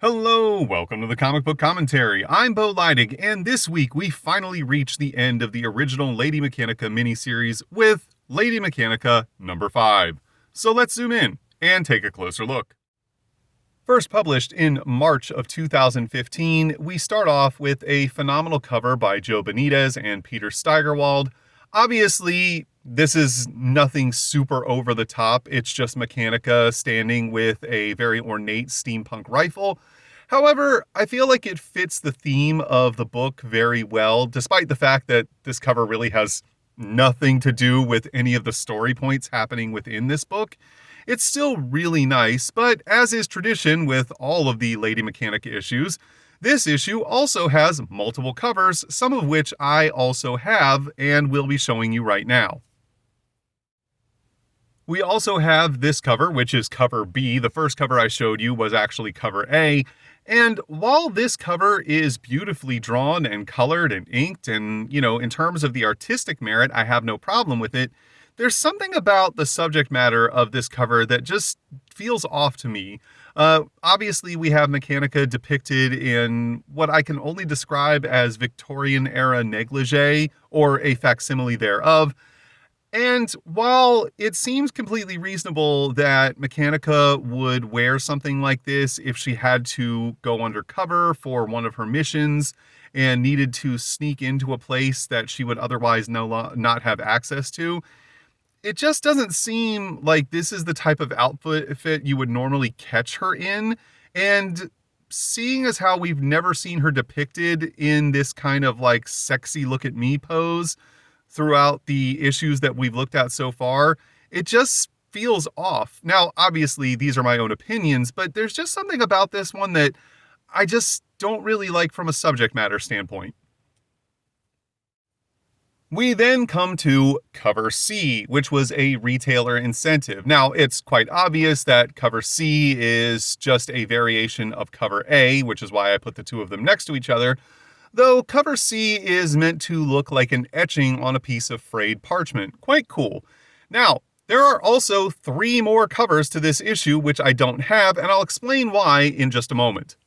Hello, welcome to the Comic Book Commentary. I'm Bo Leidig, and this week we finally reached the end of the original Lady Mechanika miniseries with Lady Mechanika number 5. So let's zoom in and take a closer look. First published in March of 2015, we start off with a phenomenal cover by Joe Benitez and Peter Steigerwald. Obviously, this is nothing super over the top. It's just Mechanika standing with a very ornate steampunk rifle. However, I feel like it fits the theme of the book very well, despite the fact that this cover really has nothing to do with any of the story points happening within this book. It's still really nice, but as is tradition with all of the Lady Mechanika issues, this issue also has multiple covers, some of which I also have and will be showing you right now. We also have this cover, which is cover B. The first cover I showed you was actually cover A. And while this cover is beautifully drawn and colored and inked, and, in terms of the artistic merit, I have no problem with it, there's something about the subject matter of this cover that just feels off to me. Obviously, we have Mechanika depicted in what I can only describe as Victorian-era negligee, or a facsimile thereof. And while it seems completely reasonable that Mechanika would wear something like this if she had to go undercover for one of her missions and needed to sneak into a place that she would otherwise not have access to, it just doesn't seem like this is the type of outfit you would normally catch her in. And seeing as how we've never seen her depicted in this kind of like sexy look at me pose throughout the issues that we've looked at so far, it just feels off. Now, obviously, these are my own opinions, but there's just something about this one that I just don't really like from a subject matter standpoint. We then come to cover C, which was a retailer incentive. Now, it's quite obvious that cover C is just a variation of cover A, which is why I put the two of them next to each other, though cover C is meant to look like an etching on a piece of frayed parchment. Quite cool. Now, there are also 3 more covers to this issue, which I don't have, and I'll explain why in just a moment.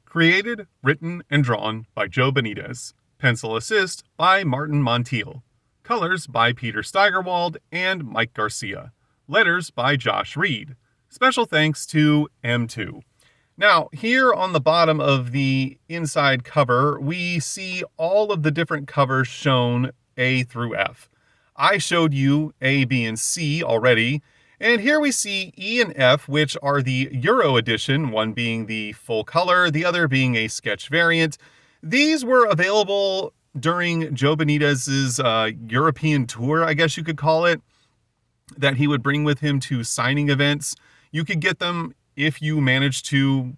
Created, written, and drawn by Joe Benitez. Pencil assist by Martin Montiel. Colors by Peter Steigerwald and Mike Garcia. Letters by Josh Reed. Special thanks to M2. Now, here on the bottom of the inside cover, we see all of the different covers shown A through F. I showed you A, B, and C already, and here we see E and F, which are the Euro edition, one being the full color, the other being a sketch variant. These were available during Joe Benitez's European tour, I guess you could call it, that he would bring with him to signing events. You could get them if you managed to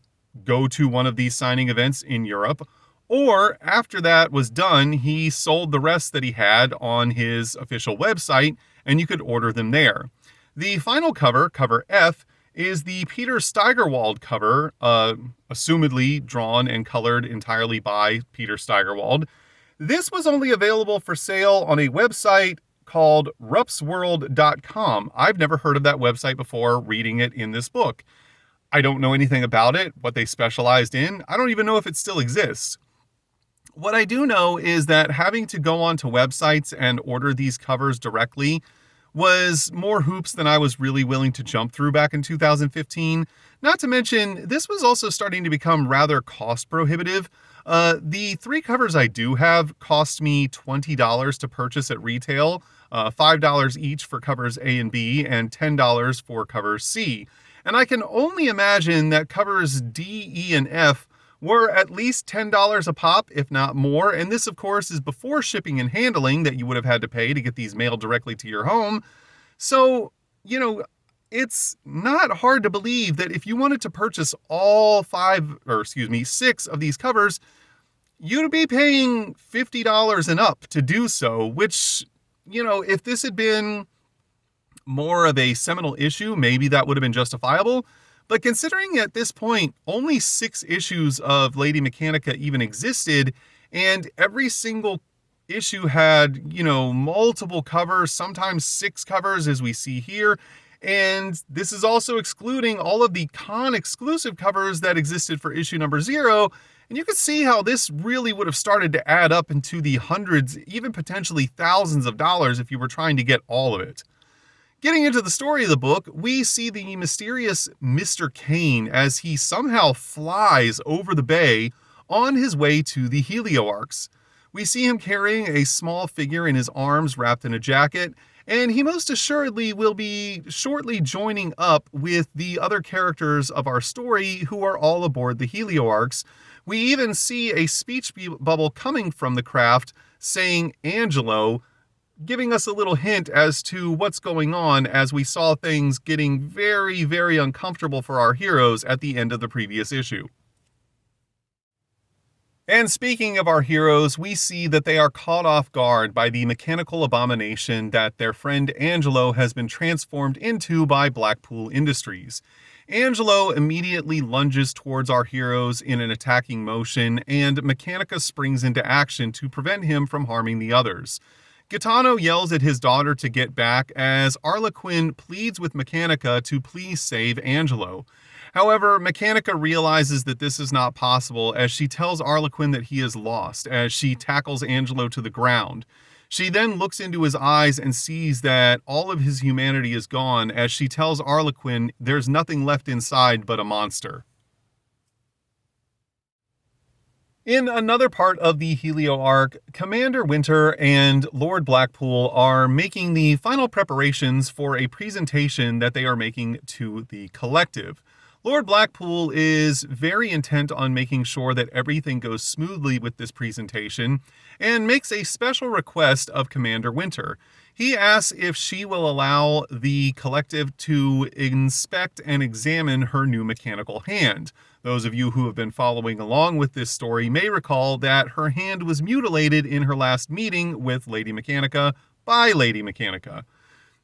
go to one of these signing events in Europe, or after that was done, he sold the rest that he had on his official website, and you could order them there. The final cover, cover F, is the Peter Steigerwald cover, assumedly drawn and colored entirely by Peter Steigerwald. This was only available for sale on a website called rupsworld.com. I've never heard of that website before reading it in this book. I don't know anything about it, what they specialized in. I don't even know if it still exists. What I do know is that having to go onto websites and order these covers directly was more hoops than I was really willing to jump through back in 2015. Not to mention, this was also starting to become rather cost prohibitive. The 3 covers I do have cost me $20 to purchase at retail, $5 each for covers A and B, and $10 for covers C. And I can only imagine that covers D, E, and F were at least $10 a pop, if not more. And this, of course, is before shipping and handling that you would have had to pay to get these mailed directly to your home. So, it's not hard to believe that if you wanted to purchase all 6 of these covers, you'd be paying $50 and up to do so, which, if this had been more of a seminal issue, maybe that would have been justifiable. But considering at this point, only 6 issues of Lady Mechanika even existed, and every single issue had, multiple covers, sometimes 6 covers as we see here. And this is also excluding all of the con exclusive covers that existed for issue number 0. And you can see how this really would have started to add up into the hundreds, even potentially thousands of dollars if you were trying to get all of it. Getting into the story of the book, we see the mysterious Mr. Kane as he somehow flies over the bay on his way to the Helioarchs. We see him carrying a small figure in his arms wrapped in a jacket, and he most assuredly will be shortly joining up with the other characters of our story who are all aboard the Helioarchs. We even see a speech bubble coming from the craft saying Angelo, giving us a little hint as to what's going on as we saw things getting very, very uncomfortable for our heroes at the end of the previous issue. And speaking of our heroes, we see that they are caught off guard by the mechanical abomination that their friend Angelo has been transformed into by Blackpool Industries. Angelo immediately lunges towards our heroes in an attacking motion, and Mechanika springs into action to prevent him from harming the others. Gaetano yells at his daughter to get back as Arlequin pleads with Mechanika to please save Angelo. However, Mechanika realizes that this is not possible as she tells Arlequin that he is lost as she tackles Angelo to the ground. She then looks into his eyes and sees that all of his humanity is gone as she tells Arlequin there's nothing left inside but a monster. In another part of the Helio arc, Commander Winter and Lord Blackpool are making the final preparations for a presentation that they are making to the collective. Lord Blackpool is very intent on making sure that everything goes smoothly with this presentation and makes a special request of Commander Winter. He asks if she will allow the collective to inspect and examine her new mechanical hand. Those of you who have been following along with this story may recall that her hand was mutilated in her last meeting with Lady Mechnika by Lady Mechnika.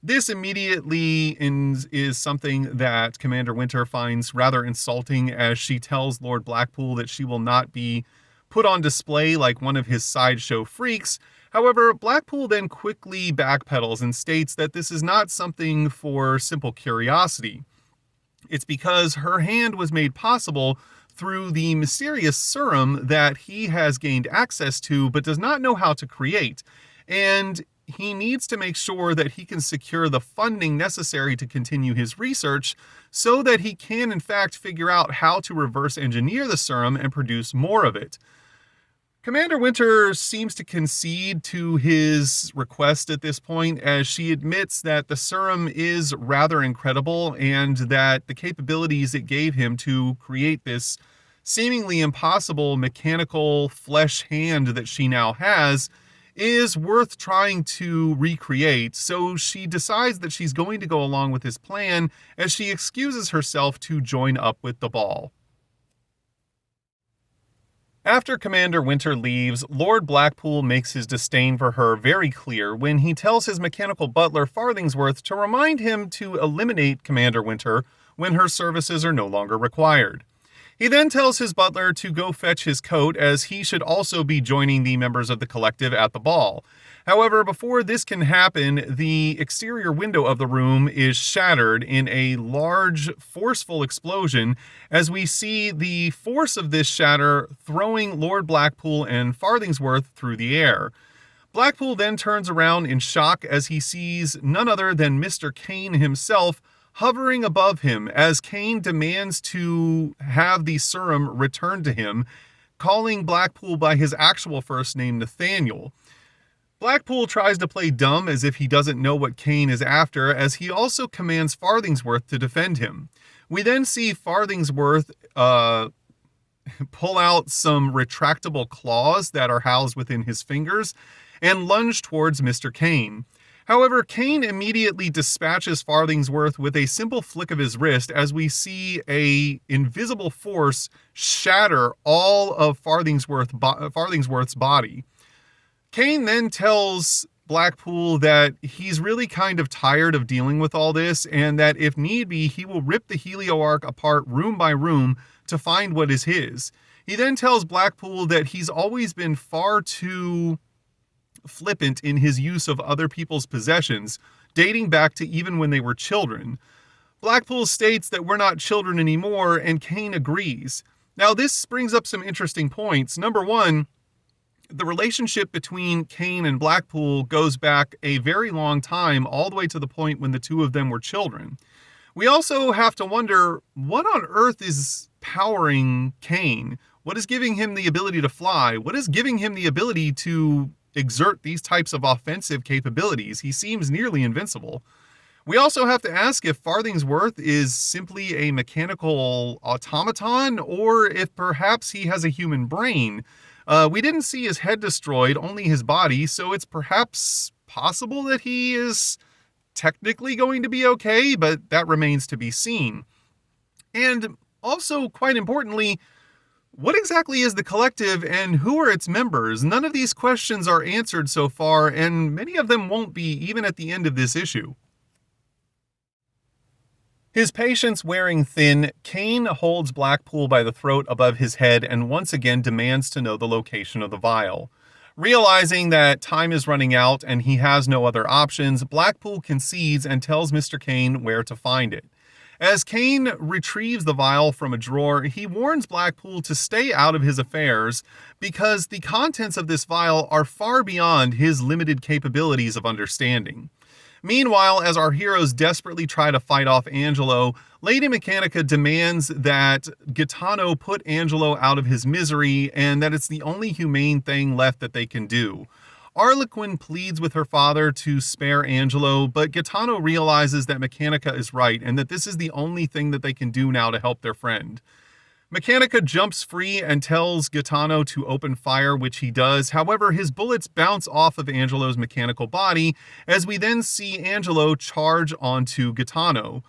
This immediately is something that Commander Winter finds rather insulting as she tells Lord Blackpool that she will not be put on display like one of his sideshow freaks. However, Blackpool then quickly backpedals and states that this is not something for simple curiosity. It's because her hand was made possible through the mysterious serum that he has gained access to but does not know how to create. And he needs to make sure that he can secure the funding necessary to continue his research so that he can in fact figure out how to reverse engineer the serum and produce more of it. Commander Winter seems to concede to his request at this point as she admits that the serum is rather incredible and that the capabilities it gave him to create this seemingly impossible mechanical flesh hand that she now has is worth trying to recreate, so she decides that she's going to go along with his plan as she excuses herself to join up with the ball. After Commander Winter leaves, Lord Blackpool makes his disdain for her very clear when he tells his mechanical butler Farthingsworth to remind him to eliminate Commander Winter when her services are no longer required. He then tells his butler to go fetch his coat as he should also be joining the members of the collective at the ball. However, before this can happen, the exterior window of the room is shattered in a large, forceful explosion as we see the force of this shatter throwing Lord Blackpool and Farthingsworth through the air. Blackpool then turns around in shock as he sees none other than Mr. Kane himself hovering above him as Kane demands to have the serum returned to him, calling Blackpool by his actual first name, Nathaniel. Blackpool tries to play dumb as if he doesn't know what Kane is after, as he also commands Farthingsworth to defend him. We then see Farthingsworth pull out some retractable claws that are housed within his fingers and lunge towards Mr. Kane. However, Kane immediately dispatches Farthingsworth with a simple flick of his wrist as we see a invisible force shatter all of Farthingsworth's body. Kane then tells Blackpool that he's really kind of tired of dealing with all this and that if need be, he will rip the Helioarch apart room by room to find what is his. He then tells Blackpool that he's always been far too flippant in his use of other people's possessions, dating back to even when they were children. Blackpool states that we're not children anymore, and Kane agrees. Now, this brings up some interesting points. Number one, the relationship between Kane and Blackpool goes back a very long time, all the way to the point when the two of them were children. We also have to wonder, what on earth is powering Kane? What is giving him the ability to fly? What is giving him the ability to exert these types of offensive capabilities? He seems nearly invincible. We also have to ask if Farthingworth is simply a mechanical automaton, or if perhaps he has a human brain. We didn't see his head destroyed, only his body, so it's perhaps possible that he is technically going to be okay, but that remains to be seen. And also, quite importantly, what exactly is the collective and who are its members? None of these questions are answered so far, and many of them won't be even at the end of this issue. His patience wearing thin, Kane holds Blackpool by the throat above his head and once again demands to know the location of the vial. Realizing that time is running out and he has no other options, Blackpool concedes and tells Mr. Kane where to find it. As Kane retrieves the vial from a drawer, he warns Blackpool to stay out of his affairs because the contents of this vial are far beyond his limited capabilities of understanding. Meanwhile, as our heroes desperately try to fight off Angelo, Lady Mechanika demands that Gaetano put Angelo out of his misery and that it's the only humane thing left that they can do. Arlequin pleads with her father to spare Angelo, but Gaetano realizes that Mechanika is right and that this is the only thing that they can do now to help their friend. Mechanika jumps free and tells Gaetano to open fire, which he does. However, his bullets bounce off of Angelo's mechanical body, as we then see Angelo charge onto Gaetano.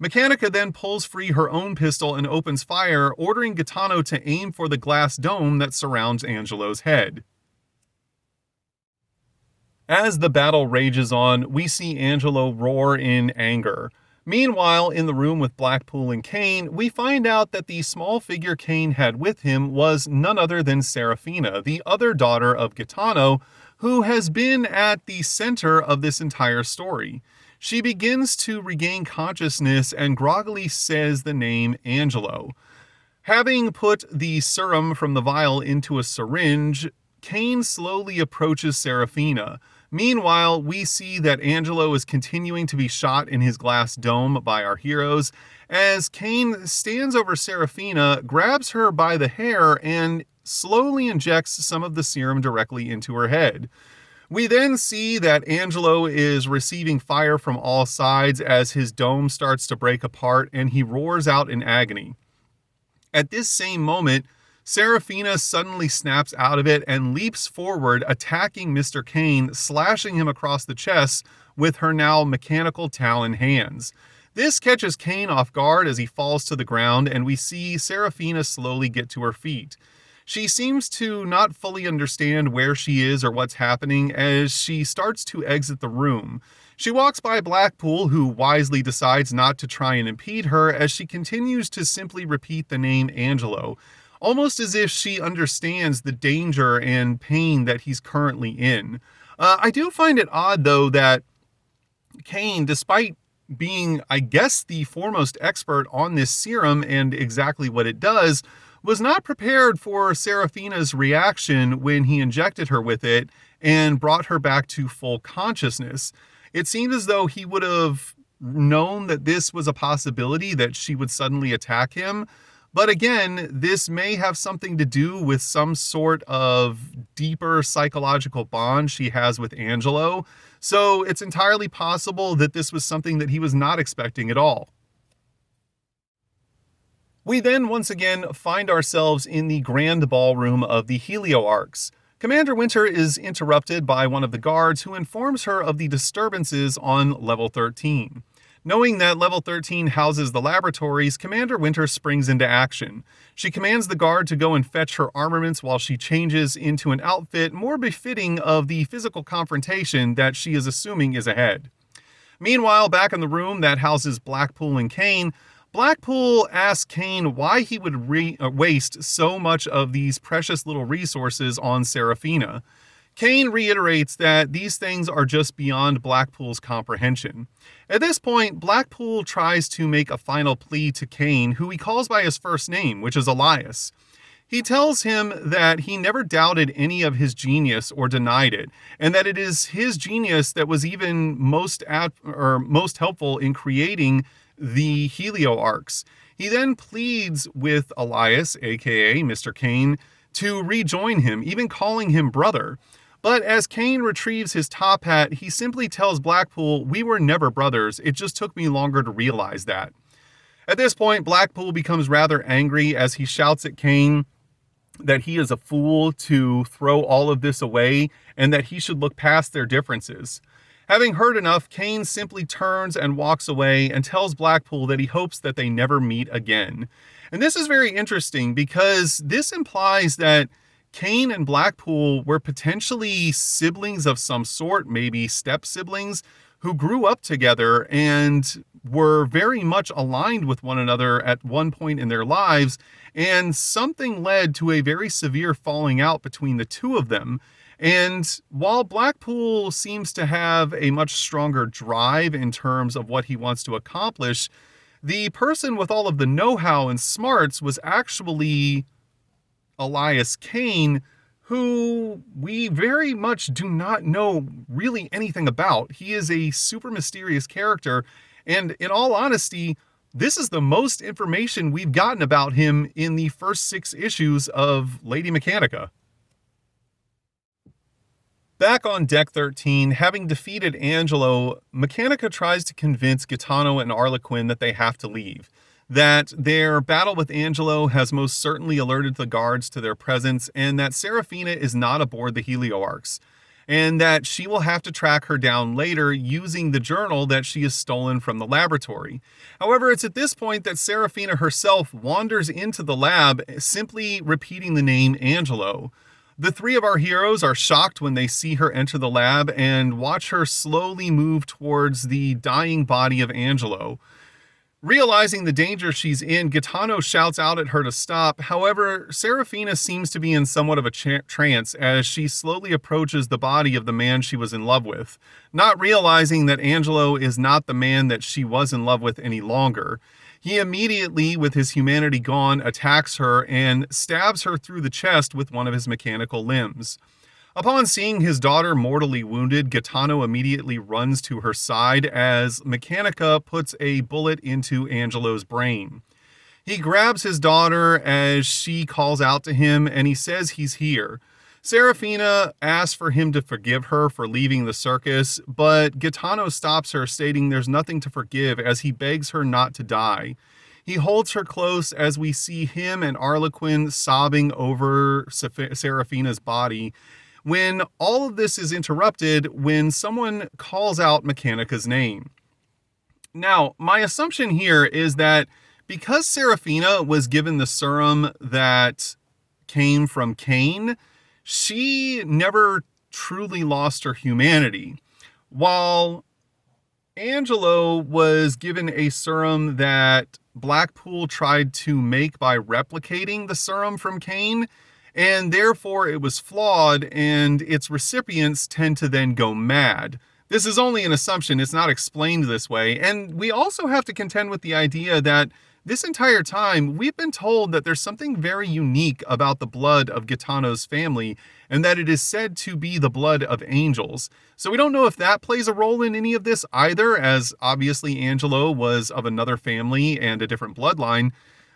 Mechanika then pulls free her own pistol and opens fire, ordering Gaetano to aim for the glass dome that surrounds Angelo's head. As the battle rages on, we see Angelo roar in anger. Meanwhile, in the room with Blackpool and Kane, we find out that the small figure Kane had with him was none other than Serafina, the other daughter of Gaetano, who has been at the center of this entire story. She begins to regain consciousness and groggily says the name Angelo. Having put the serum from the vial into a syringe, Kane slowly approaches Serafina. Meanwhile, we see that Angelo is continuing to be shot in his glass dome by our heroes, as Kane stands over Serafina, grabs her by the hair, and slowly injects some of the serum directly into her head. We then see that Angelo is receiving fire from all sides as his dome starts to break apart and he roars out in agony. At this same moment, Serafina suddenly snaps out of it and leaps forward, attacking Mr. Kane, slashing him across the chest with her now mechanical talon hands. This catches Kane off guard as he falls to the ground, and we see Serafina slowly get to her feet. She seems to not fully understand where she is or what's happening as she starts to exit the room. She walks by Blackpool, who wisely decides not to try and impede her as she continues to simply repeat the name Angelo, almost as if she understands the danger and pain that he's currently in. I do find it odd, though, that Kane, despite being, I guess, the foremost expert on this serum and exactly what it does, was not prepared for Serafina's reaction when he injected her with it and brought her back to full consciousness. It seemed as though he would have known that this was a possibility, that she would suddenly attack him. But again, this may have something to do with some sort of deeper psychological bond she has with Angelo. So it's entirely possible that this was something that he was not expecting at all. We then once again find ourselves in the grand ballroom of the Helio Arcs. Commander Winter is interrupted by one of the guards who informs her of the disturbances on level 13. Knowing that level 13 houses the laboratories, Commander Winter springs into action. She commands the guard to go and fetch her armaments while she changes into an outfit more befitting of the physical confrontation that she is assuming is ahead. Meanwhile, back in the room that houses Blackpool and Kane, Blackpool asks Kane why he would waste so much of these precious little resources on Serafina. Kane reiterates that these things are just beyond Blackpool's comprehension. At this point, Blackpool tries to make a final plea to Kane, who he calls by his first name, which is Elias. He tells him that he never doubted any of his genius or denied it, and that it is his genius that was even most helpful in creating the helio arcs. He then pleads with Elias, aka Mr. Kane, to rejoin him, even calling him brother. But as Kane retrieves his top hat, he simply tells Blackpool, "We were never brothers, it just took me longer to realize that." At this point, Blackpool becomes rather angry as he shouts at Kane that he is a fool to throw all of this away and that he should look past their differences. Having heard enough, Kane simply turns and walks away and tells Blackpool that he hopes that they never meet again. And this is very interesting because this implies that Kane and Blackpool were potentially siblings of some sort, maybe step-siblings, who grew up together and were very much aligned with one another at one point in their lives, and something led to a very severe falling out between the two of them. And while Blackpool seems to have a much stronger drive in terms of what he wants to accomplish, the person with all of the know-how and smarts was actually Elias Kane, who we very much do not know really anything about. He is a super mysterious character, and in all honesty, this is the most information we've gotten about him in the first 6 issues of Lady Mechanika. Back on Deck 13, having defeated Angelo, Mechanika tries to convince Gaetano and Arlequin that they have to leave, that their battle with Angelo has most certainly alerted the guards to their presence, and that Serafina is not aboard the Helio Arcs, and that she will have to track her down later using the journal that she has stolen from the laboratory. However, it's at this point that Serafina herself wanders into the lab, simply repeating the name Angelo. The 3 of our heroes are shocked when they see her enter the lab and watch her slowly move towards the dying body of Angelo. Realizing the danger she's in, Gaetano shouts out at her to stop. However, Serafina seems to be in somewhat of a trance as she slowly approaches the body of the man she was in love with, not realizing that Angelo is not the man that she was in love with any longer. He immediately, with his humanity gone, attacks her and stabs her through the chest with one of his mechanical limbs. Upon seeing his daughter mortally wounded, Gaetano immediately runs to her side as Mechanika puts a bullet into Angelo's brain. He grabs his daughter as she calls out to him, and he says he's here. Serafina asks for him to forgive her for leaving the circus, but Gaetano stops her, stating there's nothing to forgive as he begs her not to die. He holds her close as we see him and Arlequin sobbing over Serafina's body, when all of this is interrupted when someone calls out Mechanika's name. Now, my assumption here is that because Serafina was given the serum that came from Kane, she never truly lost her humanity. While Angelo was given a serum that Blackpool tried to make by replicating the serum from Kane, and therefore it was flawed, and its recipients tend to then go mad. This is only an assumption, it's not explained this way, and we also have to contend with the idea that this entire time we've been told that there's something very unique about the blood of Gaetano's family, and that it is said to be the blood of angels. So we don't know if that plays a role in any of this either, as obviously Angelo was of another family and a different bloodline.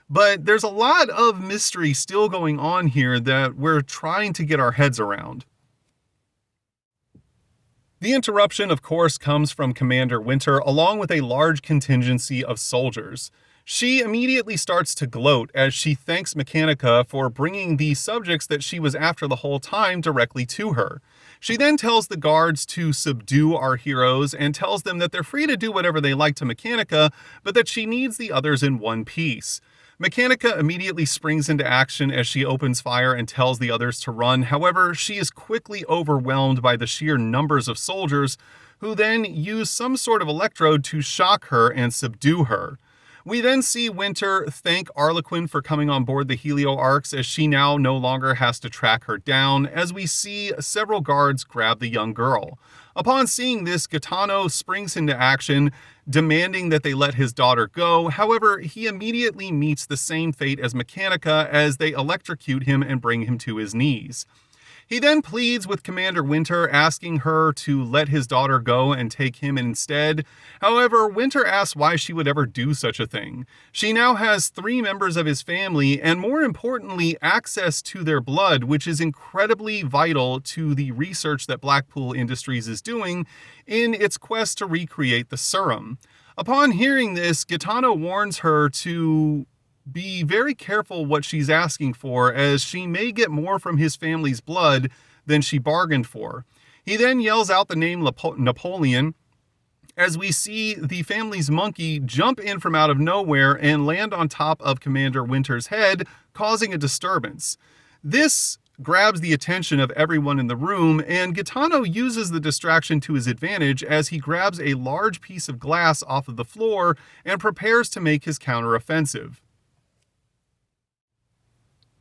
But there's a lot of mystery still going on here that we're trying to get our heads around. The interruption, of course, comes from Commander Winter, along with a large contingency of soldiers. She immediately starts to gloat as she thanks Mechanika for bringing the subjects that she was after the whole time directly to her. She then tells the guards to subdue our heroes and tells them that they're free to do whatever they like to Mechanika, but that she needs the others in one piece. Mechanika immediately springs into action as she opens fire and tells the others to run. However, she is quickly overwhelmed by the sheer numbers of soldiers, who then use some sort of electrode to shock her and subdue her. We then see Winter thank Arlequin for coming on board the Helio Arcs, as she now no longer has to track her down, as we see several guards grab the young girl. Upon seeing this, Gaetano springs into action, demanding that they let his daughter go. However, he immediately meets the same fate as Mechanika, as they electrocute him and bring him to his knees. He then pleads with Commander Winter, asking her to let his daughter go and take him instead. However, Winter asks why she would ever do such a thing. She now has 3 members of his family, and more importantly, access to their blood, which is incredibly vital to the research that Blackpool Industries is doing in its quest to recreate the serum. Upon hearing this, Gaetano warns her to be very careful what she's asking for, as she may get more from his family's blood than she bargained for. He then yells out the name Napoleon, as we see the family's monkey jump in from out of nowhere and land on top of Commander Winter's head, causing a disturbance. This grabs the attention of everyone in the room, and Gaetano uses the distraction to his advantage as he grabs a large piece of glass off of the floor and prepares to make his counteroffensive.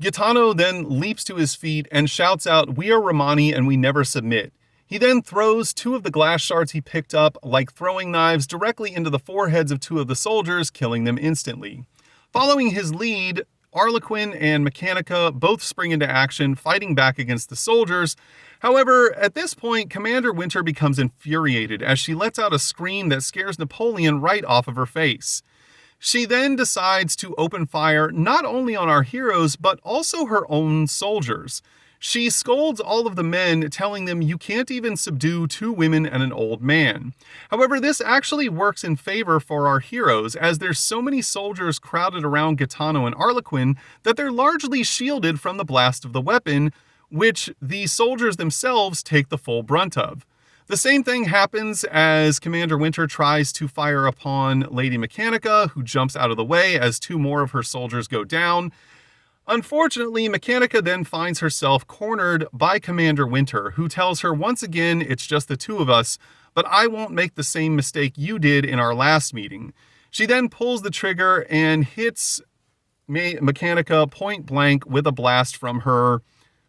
Gaetano then leaps to his feet and shouts out, "We are Romani and we never submit." He then throws 2 of the glass shards he picked up like throwing knives directly into the foreheads of 2 of the soldiers, killing them instantly. Following his lead, Arlequin and Mechanika both spring into action, fighting back against the soldiers. However, at this point, Commander Winter becomes infuriated as she lets out a scream that scares Napoleon right off of her face. She then decides to open fire not only on our heroes, but also her own soldiers. She scolds all of the men, telling them you can't even subdue 2 women and an old man. However, this actually works in favor for our heroes, as there's so many soldiers crowded around Gaetano and Arlequin that they're largely shielded from the blast of the weapon, which the soldiers themselves take the full brunt of. The same thing happens as Commander Winter tries to fire upon Lady Mechnika, who jumps out of the way as 2 more of her soldiers go down. Unfortunately, Mechanika then finds herself cornered by Commander Winter, who tells her once again, "It's just the 2 of us, but I won't make the same mistake you did in our last meeting." She then pulls the trigger and hits Mechanika point blank with a blast from her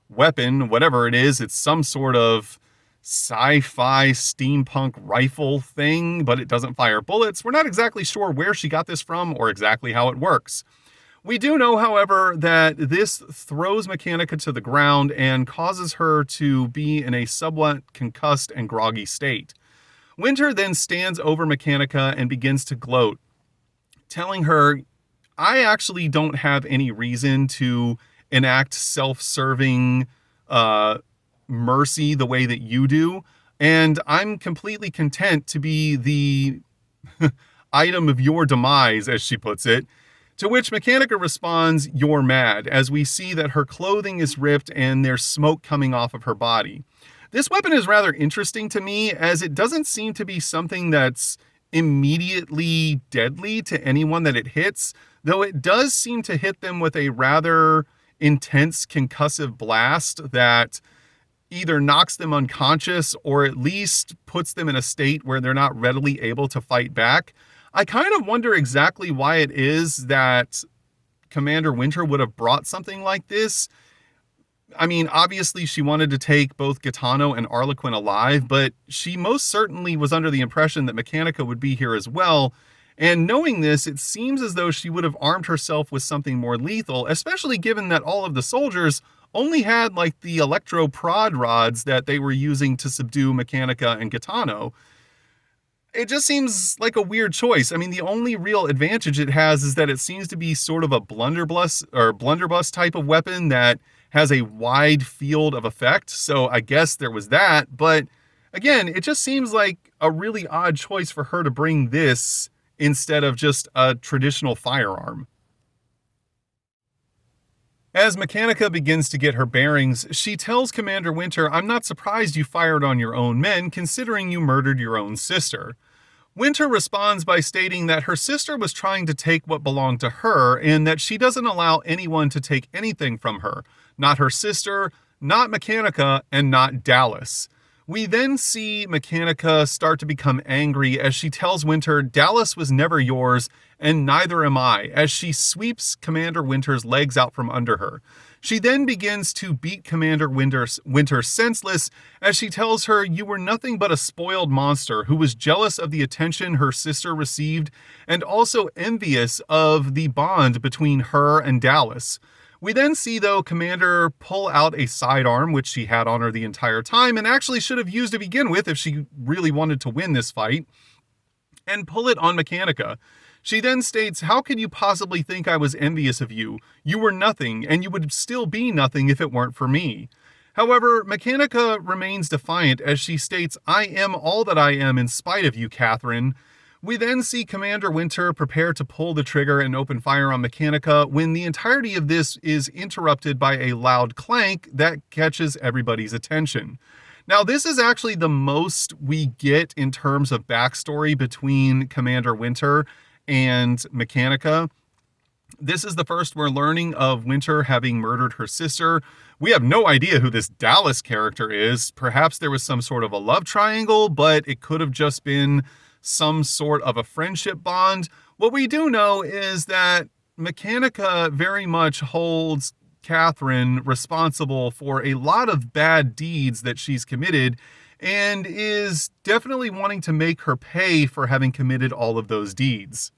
weapon, whatever it is. It's some sort of sci-fi steampunk rifle thing, but it doesn't fire bullets. We're not exactly sure where she got this from or exactly how it works. We do know, however, that this throws Mechanika to the ground and causes her to be in a somewhat concussed and groggy state. Winter then stands over Mechanika and begins to gloat, telling her, "I actually don't have any reason to enact self-serving mercy the way that you do, and I'm completely content to be the item of your demise," as she puts it. To which Mechanika responds, "You're mad," as we see that her clothing is ripped and there's smoke coming off of her body. This weapon is rather interesting to me, as it doesn't seem to be something that's immediately deadly to anyone that it hits, though it does seem to hit them with a rather intense concussive blast that either knocks them unconscious or at least puts them in a state where they're not readily able to fight back. I kind of wonder exactly why it is that Commander Winter would have brought something like this. I mean, obviously she wanted to take both Gaetano and Arlequin alive, but she most certainly was under the impression that Mechanika would be here as well. And knowing this, it seems as though she would have armed herself with something more lethal, especially given that all of the soldiers only had like the electro prod rods that they were using to subdue Mechanika and Gaetano. It just seems like a weird choice. I mean, the only real advantage it has is that it seems to be sort of a blunderbuss type of weapon that has a wide field of effect. So I guess there was that. But again, it just seems like a really odd choice for her to bring this instead of just a traditional firearm. As Mechanika begins to get her bearings, she tells Commander Winter, "I'm not surprised you fired on your own men, considering you murdered your own sister." Winter responds by stating that her sister was trying to take what belonged to her, and that she doesn't allow anyone to take anything from her. Not her sister, not Mechanika, and not Dallas. We then see Mechanika start to become angry as she tells Winter Dallas was never yours and neither am I, as she sweeps Commander Winter's legs out from under her. She then begins to beat Commander Winter senseless as she tells her you were nothing but a spoiled monster who was jealous of the attention her sister received and also envious of the bond between her and Dallas. We then see, though, Commander pull out a sidearm, which she had on her the entire time, and actually should have used to begin with if she really wanted to win this fight, and pull it on Mechanika. She then states, how could you possibly think I was envious of you? You were nothing, and you would still be nothing if it weren't for me. However, Mechanika remains defiant as she states, I am all that I am in spite of you, Catherine. We then see Commander Winter prepare to pull the trigger and open fire on Mechanika when the entirety of this is interrupted by a loud clank that catches everybody's attention. Now, this is actually the most we get in terms of backstory between Commander Winter and Mechanika. This is the first we're learning of Winter having murdered her sister. We have no idea who this Dallas character is. Perhaps there was some sort of a love triangle, but it could have just been some sort of a friendship bond. What we do know is that Mechanika very much holds Catherine responsible for a lot of bad deeds that she's committed and is definitely wanting to make her pay for having committed all of those deeds.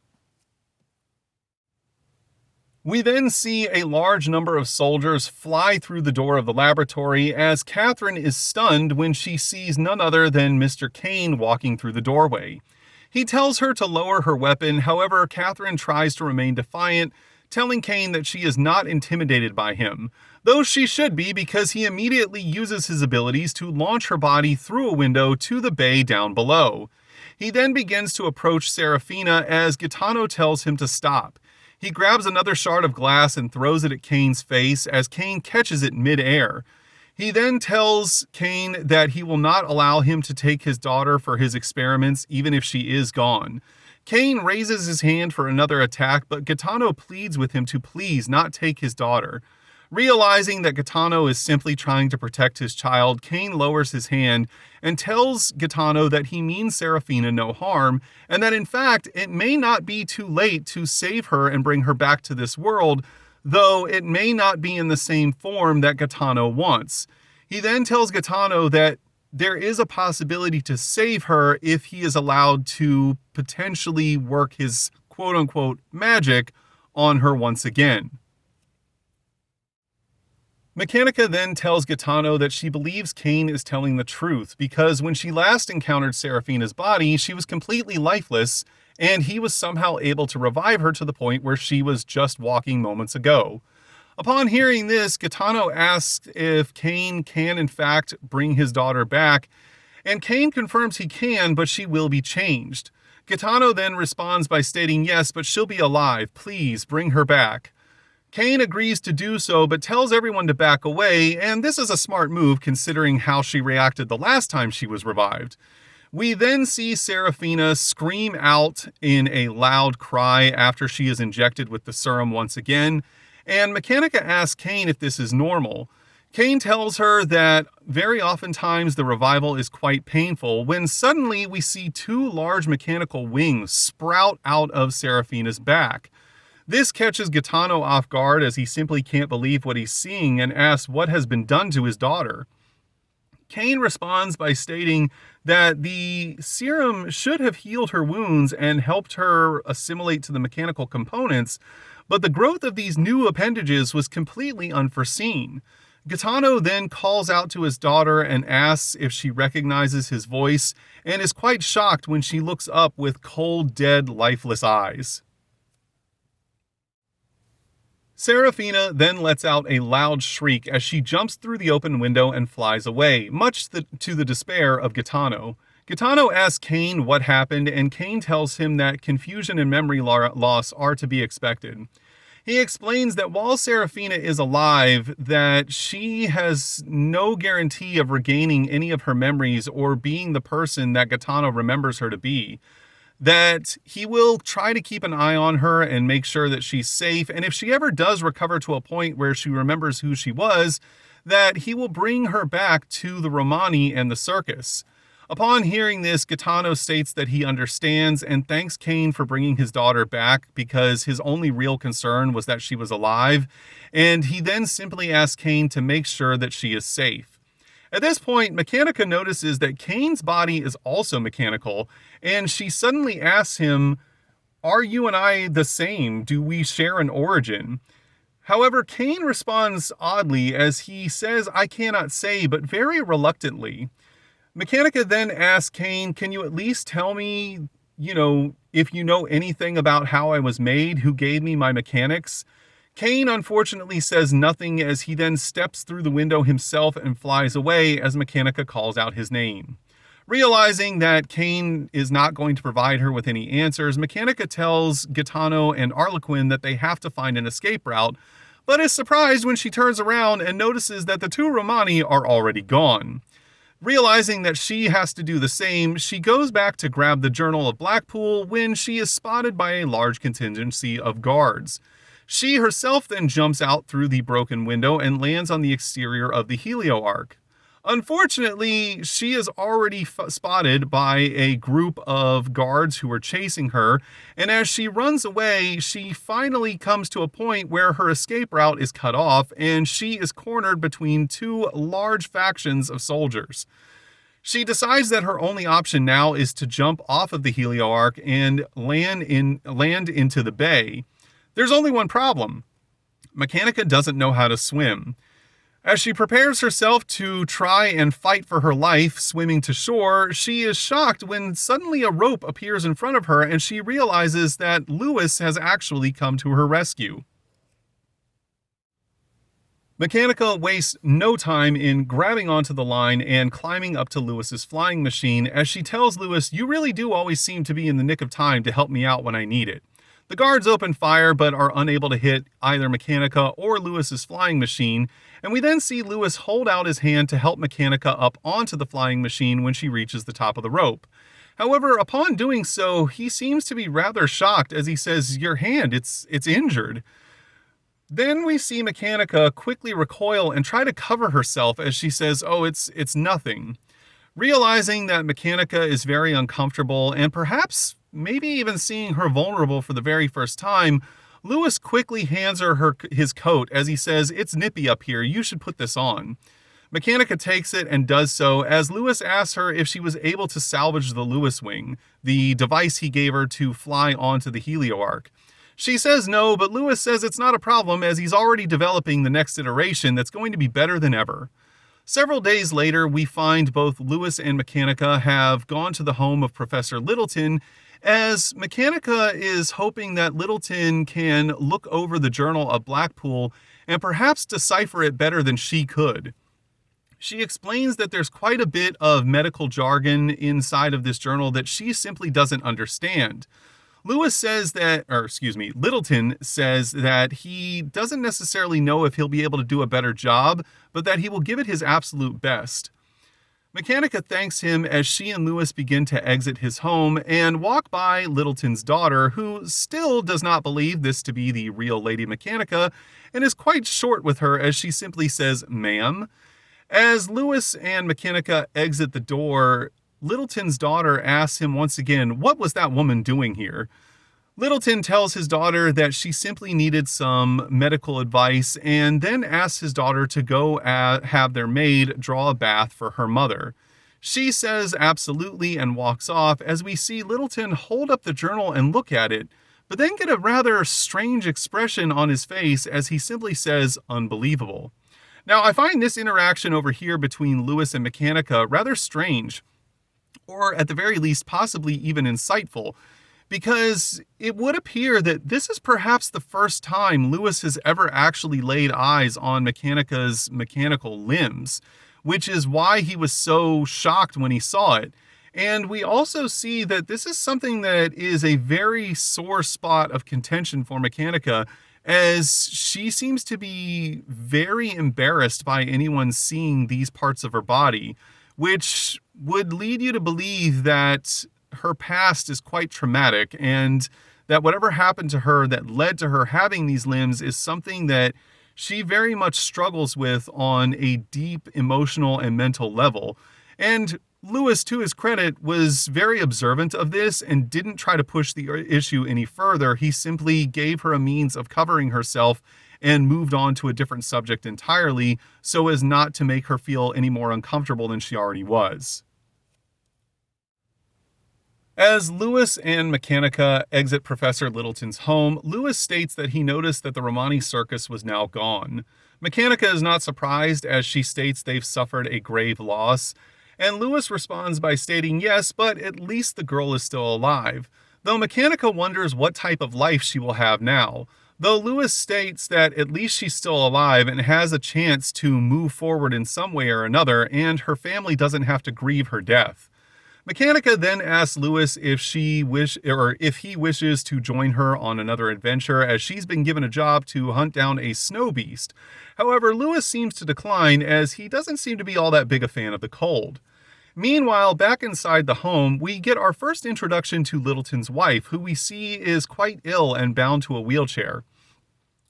We then see a large number of soldiers fly through the door of the laboratory as Catherine is stunned when she sees none other than Mr. Kane walking through the doorway. He tells her to lower her weapon, however, Catherine tries to remain defiant, telling Kane that she is not intimidated by him, though she should be because he immediately uses his abilities to launch her body through a window to the bay down below. He then begins to approach Serafina as Gitano tells him to stop. He grabs another shard of glass and throws it at Kane's face as Kane catches it mid-air. He then tells Kane that he will not allow him to take his daughter for his experiments, even if she is gone. Kane raises his hand for another attack, but Gitano pleads with him to please not take his daughter. Realizing that Gitano is simply trying to protect his child, Kane lowers his hand and tells Gitano that he means Serafina no harm, and that in fact, it may not be too late to save her and bring her back to this world, though it may not be in the same form that Gitano wants. He then tells Gitano that there is a possibility to save her if he is allowed to potentially work his quote-unquote magic on her once again. Mechanika then tells Gitano that she believes Kane is telling the truth because when she last encountered Serafina's body, she was completely lifeless, and he was somehow able to revive her to the point where she was just walking moments ago. Upon hearing this, Gitano asks if Kane can in fact bring his daughter back, and Kane confirms he can, but she will be changed. Gitano then responds by stating yes, but she'll be alive, please bring her back. Kane agrees to do so, but tells everyone to back away, and this is a smart move considering how she reacted the last time she was revived. We then see Serafina scream out in a loud cry after she is injected with the serum once again, and Mechanika asks Kane if this is normal. Kane tells her that very oftentimes the revival is quite painful when suddenly we see two large mechanical wings sprout out of Serafina's back. This catches Gitano off guard as he simply can't believe what he's seeing and asks what has been done to his daughter. Kane responds by stating that the serum should have healed her wounds and helped her assimilate to the mechanical components, but the growth of these new appendages was completely unforeseen. Gitano then calls out to his daughter and asks if she recognizes his voice, and is quite shocked when she looks up with cold, dead, lifeless eyes. Serafina then lets out a loud shriek as she jumps through the open window and flies away, much to the despair of Gitano. Gitano asks Kane what happened, and Kane tells him that confusion and memory loss are to be expected. He explains that while Serafina is alive, that she has no guarantee of regaining any of her memories or being the person that Gitano remembers her to be. That he will try to keep an eye on her and make sure that she's safe, and if she ever does recover to a point where she remembers who she was, that he will bring her back to the Romani and the circus. Upon hearing this, Gaetano states that he understands and thanks Cain for bringing his daughter back because his only real concern was that she was alive, and he then simply asks Cain to make sure that she is safe. At this point, Mechanika notices that Cain's body is also mechanical, and she suddenly asks him, "Are you and I the same? Do we share an origin?" However, Cain responds oddly as he says, "I cannot say," but very reluctantly. Mechanika then asks Cain, "Can you at least tell me, if you know anything about how I was made, who gave me my mechanics?" Cain unfortunately says nothing as he then steps through the window himself and flies away as Mechanika calls out his name. Realizing that Cain is not going to provide her with any answers, Mechanika tells Gaetano and Arlequin that they have to find an escape route, but is surprised when she turns around and notices that the two Romani are already gone. Realizing that she has to do the same, she goes back to grab the Journal of Blackpool when she is spotted by a large contingency of guards. She herself then jumps out through the broken window and lands on the exterior of the Helio Ark. Unfortunately, she is already spotted by a group of guards who are chasing her, and as she runs away, she finally comes to a point where her escape route is cut off, and she is cornered between two large factions of soldiers. She decides that her only option now is to jump off of the Helio Ark and land into the bay. There's only one problem. Mechanika doesn't know how to swim. As she prepares herself to try and fight for her life swimming to shore, she is shocked when suddenly a rope appears in front of her and she realizes that Lewis has actually come to her rescue. Mechanika wastes no time in grabbing onto the line and climbing up to Lewis's flying machine as she tells Lewis, "You really do always seem to be in the nick of time to help me out when I need it." The guards open fire but are unable to hit either Mechanika or Lewis's flying machine, and we then see Lewis hold out his hand to help Mechanika up onto the flying machine when she reaches the top of the rope. However, upon doing so, he seems to be rather shocked as he says, "Your hand, it's injured." Then we see Mechanika quickly recoil and try to cover herself as she says, "Oh, it's nothing." Realizing that Mechanika is very uncomfortable and perhaps maybe even seeing her vulnerable for the very first time, Lewis quickly hands her his coat as he says, "It's nippy up here, you should put this on." Mechanika takes it and does so as Lewis asks her if she was able to salvage the Lewis wing, the device he gave her to fly onto the Helio Ark. She says no, but Lewis says it's not a problem as he's already developing the next iteration that's going to be better than ever. Several days later, we find both Lewis and Mechanika have gone to the home of Professor Littleton, as Mechanika is hoping that Littleton can look over the Journal of Blackpool and perhaps decipher it better than she could. She explains that there's quite a bit of medical jargon inside of this journal that she simply doesn't understand. Littleton says that he doesn't necessarily know if he'll be able to do a better job, but that he will give it his absolute best. Mechanika thanks him as she and Lewis begin to exit his home and walk by Littleton's daughter, who still does not believe this to be the real Lady Mechanika and is quite short with her as she simply says, "Ma'am." As Lewis and Mechanika exit the door, Littleton's daughter asks him once again, "What was that woman doing here?" Littleton tells his daughter that she simply needed some medical advice and then asks his daughter to go have their maid draw a bath for her mother. She says absolutely and walks off as we see Littleton hold up the journal and look at it, but then get a rather strange expression on his face as he simply says, "Unbelievable." Now, I find this interaction over here between Lewis and Mechanika rather strange, or at the very least possibly even insightful, because it would appear that this is perhaps the first time Lewis has ever actually laid eyes on Mechanika's mechanical limbs, which is why he was so shocked when he saw it. And we also see that this is something that is a very sore spot of contention for Mechanika, as she seems to be very embarrassed by anyone seeing these parts of her body, which would lead you to believe that her past is quite traumatic and that whatever happened to her that led to her having these limbs is something that she very much struggles with on a deep emotional and mental level. And Lewis, to his credit, was very observant of this and didn't try to push the issue any further. He simply gave her a means of covering herself and moved on to a different subject entirely so as not to make her feel any more uncomfortable than she already was. As Lewis and Mechanika exit Professor Littleton's home, Lewis states that he noticed that the Romani circus was now gone. Mechanika is not surprised, as she states they've suffered a grave loss, and Lewis responds by stating yes, but at least the girl is still alive, though Mechanika wonders what type of life she will have now, though Lewis states that at least she's still alive and has a chance to move forward in some way or another, and her family doesn't have to grieve her death. Mechanika then asks Lewis if he wishes to join her on another adventure, as she's been given a job to hunt down a snow beast. However, Lewis seems to decline, as he doesn't seem to be all that big a fan of the cold. Meanwhile, back inside the home, we get our first introduction to Littleton's wife, who we see is quite ill and bound to a wheelchair.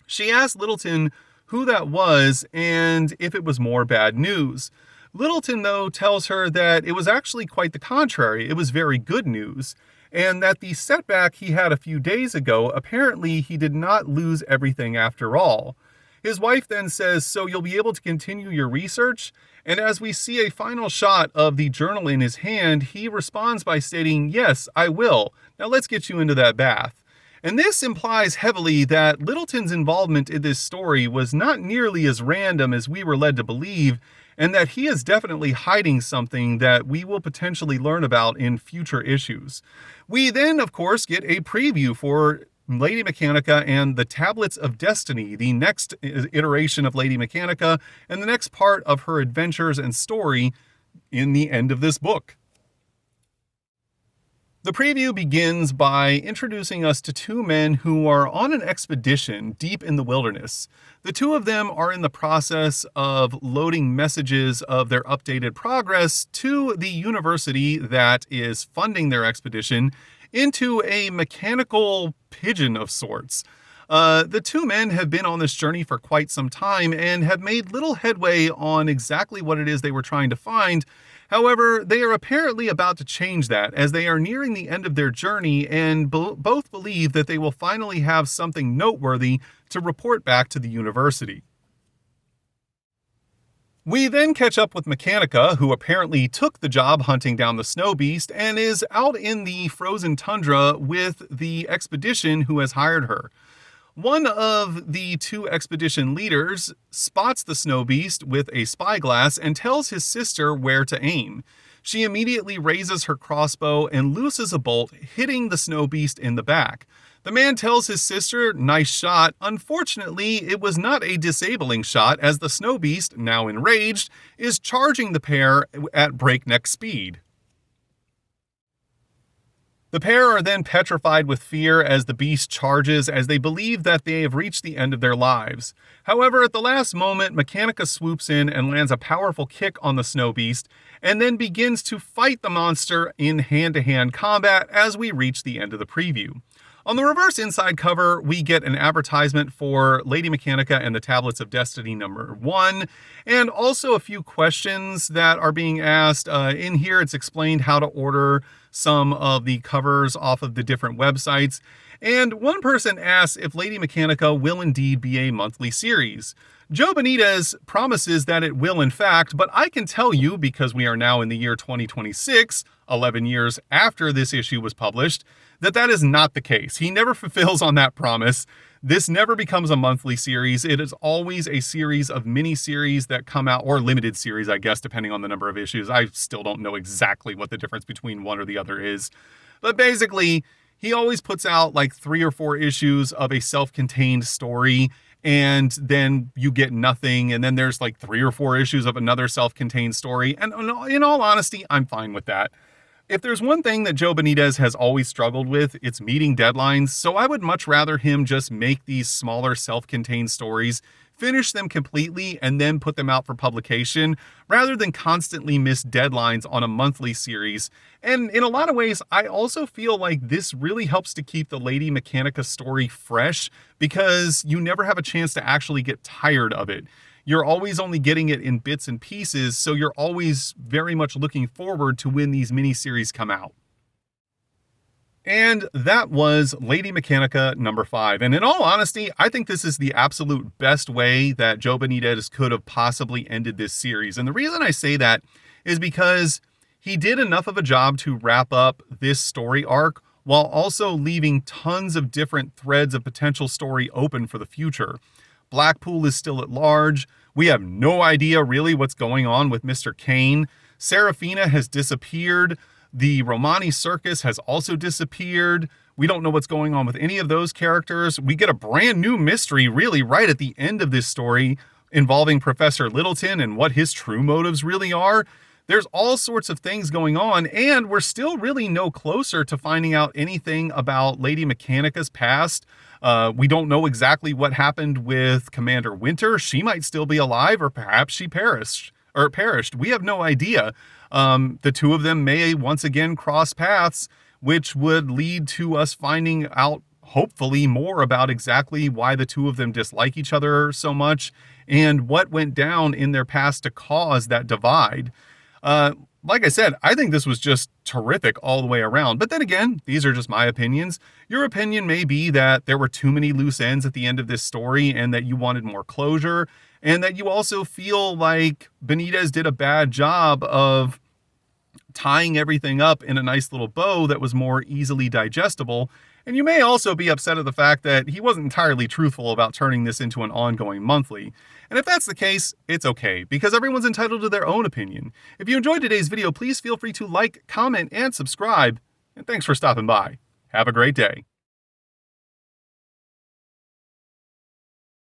She asks Littleton who that was and if it was more bad news. Littleton, though, tells her that it was actually quite the contrary. It was very good news, and that the setback he had a few days ago, apparently he did not lose everything after all. His wife then says, "So you'll be able to continue your research?" And as we see a final shot of the journal in his hand, he responds by stating, "Yes, I will. Now let's get you into that bath." And this implies heavily that Littleton's involvement in this story was not nearly as random as we were led to believe, and that he is definitely hiding something that we will potentially learn about in future issues. We then, of course, get a preview for Lady Mechanika and the Tablets of Destiny, the next iteration of Lady Mechanika, and the next part of her adventures and story in the end of this book. The preview begins by introducing us to two men who are on an expedition deep in the wilderness. The two of them are in the process of loading messages of their updated progress to the university that is funding their expedition into a mechanical pigeon of sorts. The two men have been on this journey for quite some time and have made little headway on exactly what it is they were trying to find. However, they are apparently about to change that, as they are nearing the end of their journey and both believe that they will finally have something noteworthy to report back to the university. We then catch up with Mechanika, who apparently took the job hunting down the snow beast and is out in the frozen tundra with the expedition who has hired her. One of the two expedition leaders spots the snow beast with a spyglass and tells his sister where to aim. She immediately raises her crossbow and looses a bolt, hitting the snow beast in the back. The man tells his sister, "Nice shot." Unfortunately, it was not a disabling shot, as the snow beast, now enraged, is charging the pair at breakneck speed. The pair are then petrified with fear as the beast charges, as they believe that they have reached the end of their lives. However, at the last moment, Mechanika swoops in and lands a powerful kick on the snow beast, and then begins to fight the monster in hand-to-hand combat as we reach the end of the preview. On the reverse inside cover, we get an advertisement for Lady Mechanika and the Tablets of Destiny #1, and also a few questions that are being asked. In here, it's explained how to order some of the covers off of the different websites. And one person asks if Lady Mechanika will indeed be a monthly series. Joe Benitez promises that it will in fact, but I can tell you, because we are now in the year 2026, 11 years after this issue was published, that is not the case. He never fulfills on that promise. This never becomes a monthly series. It is always a series of mini-series that come out, or limited series, I guess, depending on the number of issues. I still don't know exactly what the difference between one or the other is. But basically, he always puts out like 3 or 4 issues of a self-contained story, and then you get nothing, and then there's like 3 or 4 issues of another self-contained story. And in all honesty, I'm fine with that. If there's one thing that Joe Benitez has always struggled with, it's meeting deadlines, so I would much rather him just make these smaller self-contained stories finish them completely and then put them out for publication, rather than constantly miss deadlines on a monthly series. And in a lot of ways, I also feel like this really helps to keep the Lady Mechanika story fresh, because you never have a chance to actually get tired of it. You're always only getting it in bits and pieces, so you're always very much looking forward to when these miniseries come out. And that was Lady Mechanika number 5. And in all honesty, I think this is the absolute best way that Joe Benitez could have possibly ended this series. And the reason I say that is because he did enough of a job to wrap up this story arc while also leaving tons of different threads of potential story open for the future. Blackpool is still at large. We have no idea really what's going on with Mr. Kane. Serafina has disappeared. The Romani Circus has also disappeared. We don't know what's going on with any of those characters. We get a brand new mystery really right at the end of this story involving Professor Littleton and what his true motives really are. There's all sorts of things going on, and we're still really no closer to finding out anything about Lady Mechanika's past. We don't know exactly what happened with Commander Winter. She might still be alive, or perhaps she perished. We have no idea. The two of them may once again cross paths, which would lead to us finding out, hopefully, more about exactly why the two of them dislike each other so much and what went down in their past to cause that divide. Like I said, I think this was just terrific all the way around. But then again, these are just my opinions. Your opinion may be that there were too many loose ends at the end of this story and that you wanted more closure, and that you also feel like Benitez did a bad job of tying everything up in a nice little bow that was more easily digestible. And you may also be upset at the fact that he wasn't entirely truthful about turning this into an ongoing monthly. And if that's the case, it's okay, because everyone's entitled to their own opinion. If you enjoyed today's video, please feel free to like, comment, and subscribe. And thanks for stopping by. Have a great day.